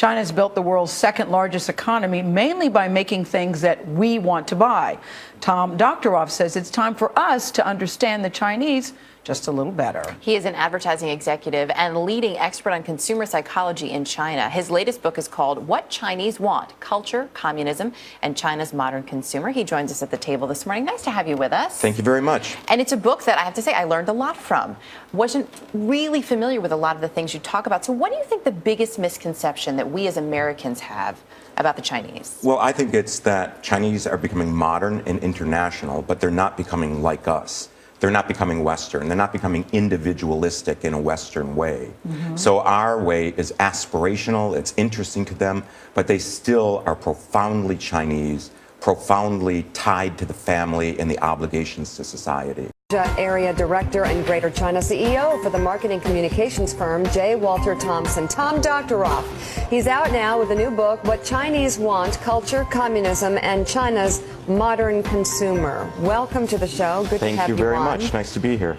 China's built the world's second largest economy, mainly by making things that we want to buy. Tom Doctoroff says it's time for us to understand the Chinese just a little better. He is an advertising executive and leading expert on consumer psychology in China. His latest book is called What Chinese Want: Culture, Communism, and China's Modern Consumer. He joins us at the table this morning. Nice to have you with us. Thank you very much. And it's a book that I have to say I learned a lot from. Wasn't really familiar with a lot of the things you talk about. So what do you think the biggest misconception that we as Americans have about the Chinese? Well, I think it's that Chinese are becoming modern and international, but they're not becoming like us. They're not becoming Western. They're not becoming individualistic in a Western way. So our way is aspirational, it's interesting to them, but they still are profoundly Chinese, profoundly tied to the family and the obligations to society. Area Director and Greater China CEO for the marketing communications firm J. Walter Thompson, Tom Doctoroff. He's out now with a new book, What Chinese Want: Culture, Communism, and China's Modern Consumer. Welcome to the show. Good to have you on. Thank you very much. Nice to be here.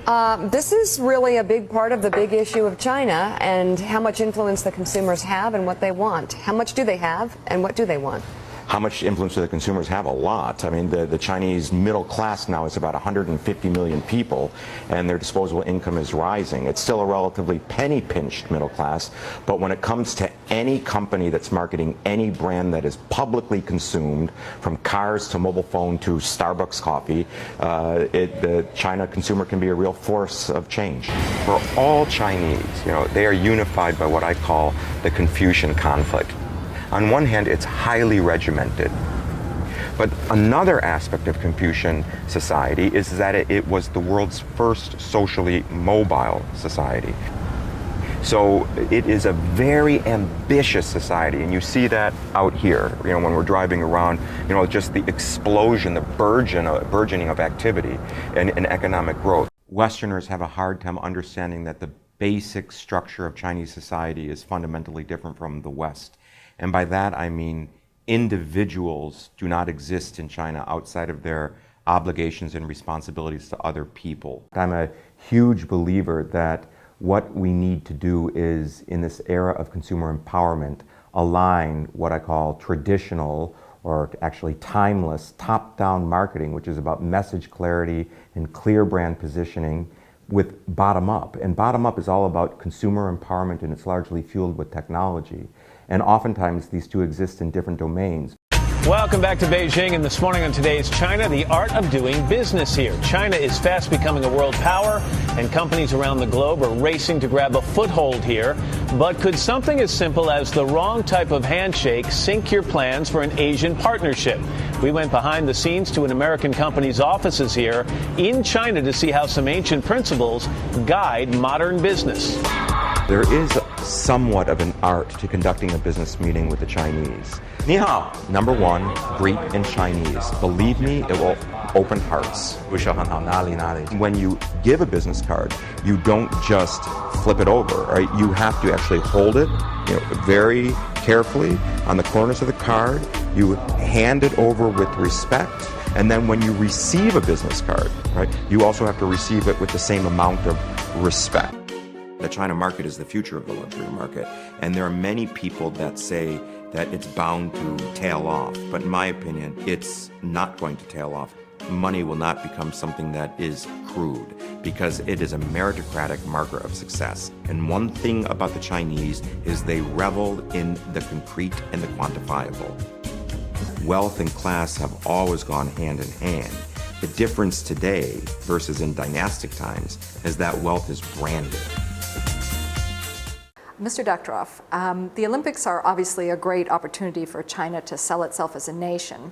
This is really a big part of the big issue of China and how much influence the consumers have and what they want. How much do they have and what do they want? How much influence do the consumers have? A lot. I mean, the Chinese middle class now is about 150 million people, and their disposable income is rising. It's still a relatively penny-pinched middle class, but when it comes to any company that's marketing any brand that is publicly consumed, from cars to mobile phone to Starbucks coffee, the China consumer can be a real force of change. For all Chinese, they are unified by what I call the Confucian Conflict. On one hand, it's highly regimented. But another aspect of Confucian society is that it was the world's first socially mobile society. So it is a very ambitious society, and you see that out here, when we're driving around, just the explosion, the burgeoning of activity and economic growth. Westerners have a hard time understanding that the basic structure of Chinese society is fundamentally different from the West. And by that I mean individuals do not exist in China outside of their obligations and responsibilities to other people. I'm a huge believer that what we need to do is, in this era of consumer empowerment, align what I call traditional, or actually timeless, top-down marketing, which is about message clarity and clear brand positioning, with bottom-up. And bottom-up is all about consumer empowerment, and it's largely fueled with technology. And oftentimes these two exist in different domains. Welcome back to Beijing, and this morning on Today's China, the art of doing business here. China is fast becoming a world power, and companies around the globe are racing to grab a foothold here. But could something as simple as the wrong type of handshake sink your plans for an Asian partnership? We went behind the scenes to an American company's offices here in China to see how some ancient principles guide modern business. There is somewhat of an art to conducting a business meeting with the Chinese. Ni hao. Number one, greet in Chinese. Believe me, it will open hearts. When you give a business card, you don't just flip it over, right? You have to actually hold it, very carefully on the corners of the card. You hand it over with respect. And then when you receive a business card, right, you also have to receive it with the same amount of respect. The China market is the future of the luxury market, and there are many people that say that it's bound to tail off, but in my opinion, it's not going to tail off. Money will not become something that is crude, because it is a meritocratic marker of success. And one thing about the Chinese is they revel in the concrete and the quantifiable. Wealth and class have always gone hand in hand. The difference today versus in dynastic times is that wealth is branded. Mr. Doctoroff, the Olympics are obviously a great opportunity for China to sell itself as a nation.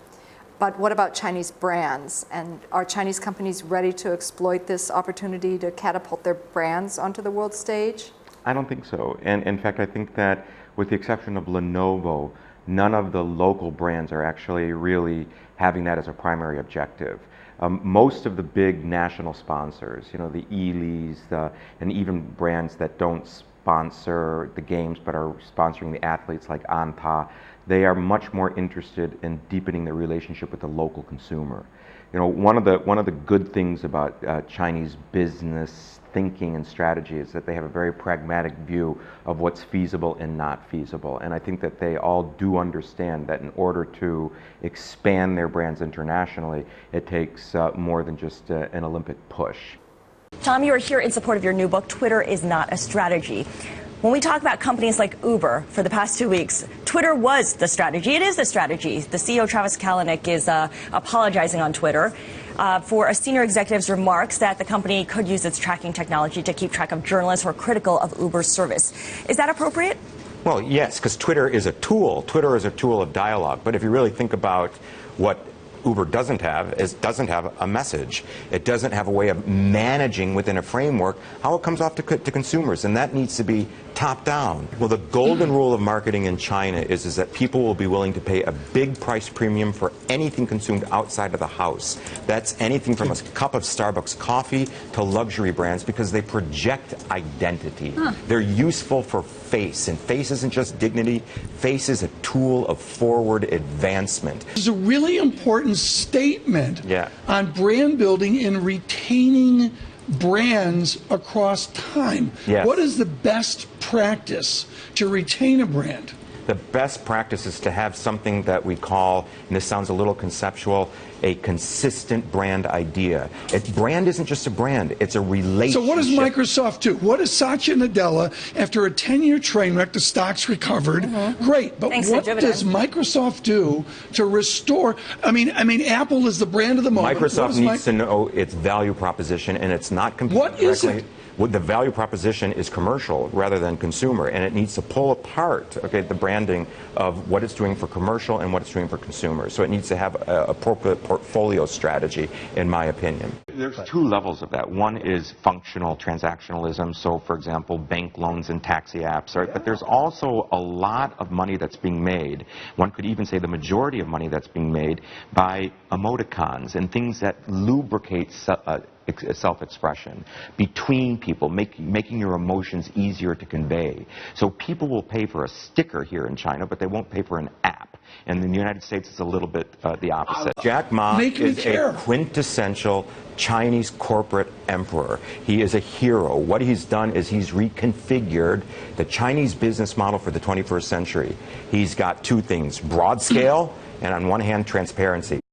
But what about Chinese brands? And are Chinese companies ready to exploit this opportunity to catapult their brands onto the world stage? I don't think so. And in fact, I think that with the exception of Lenovo, none of the local brands are actually really having that as a primary objective. Most of the big national sponsors, the Elis, and even brands that don't sponsor the games but are sponsoring the athletes like Anta, they are much more interested in deepening their relationship with the local consumer. You know, one of the good things about Chinese business thinking and strategy is that they have a very pragmatic view of what's feasible and not feasible. And I think that they all do understand that in order to expand their brands internationally, it takes more than just an Olympic push. Tom, you are here in support of your new book, Twitter is Not a Strategy. When we talk about companies like Uber for the past 2 weeks, Twitter was the strategy. It is the strategy. The CEO, Travis Kalanick, is apologizing on Twitter for a senior executive's remarks that the company could use its tracking technology to keep track of journalists who are critical of Uber's service. Is that appropriate? Well, yes, because Twitter is a tool. Twitter is a tool of dialogue. But if you really think about what Uber doesn't have a message. It doesn't have a way of managing within a framework how it comes off to consumers, and that needs to be top down. Well, the golden rule of marketing in China is that people will be willing to pay a big price premium for anything consumed outside of the house. That's anything from a cup of Starbucks coffee to luxury brands, because they project identity. They're useful for face, and face isn't just dignity. Face is a tool of forward advancement. It's a really important statement on brand building and retaining brands across time. Yes. What is the best practice to retain a brand? The best practice is to have something that we call, and this sounds a little conceptual, a consistent brand idea. Brand isn't just a brand, it's a relationship. So what does Microsoft do? What does Satya Nadella, after a 10-year train wreck, the stock's recovered? Great, but what does Microsoft do to restore? I mean, Apple is the brand of the moment. Microsoft needs to know its value proposition, and it's not competing What is directly. it? The value proposition is commercial rather than consumer, and it needs to pull apart, the branding of what it's doing for commercial and what it's doing for consumers. So it needs to have an appropriate portfolio strategy, in my opinion. There's two levels of that. One is functional transactionalism, so for example, bank loans and taxi apps, right? But there's also a lot of money that's being made. One could even say the majority of money that's being made by emoticons and things that lubricate self-expression between people, making your emotions easier to convey. So people will pay for a sticker here in China, but they won't pay for an app. And in the United States, it's a little bit the opposite. Jack Ma is a quintessential Chinese corporate emperor. He is a hero. What he's done is he's reconfigured the Chinese business model for the 21st century. He's got two things: broad scale, and on one hand, transparency.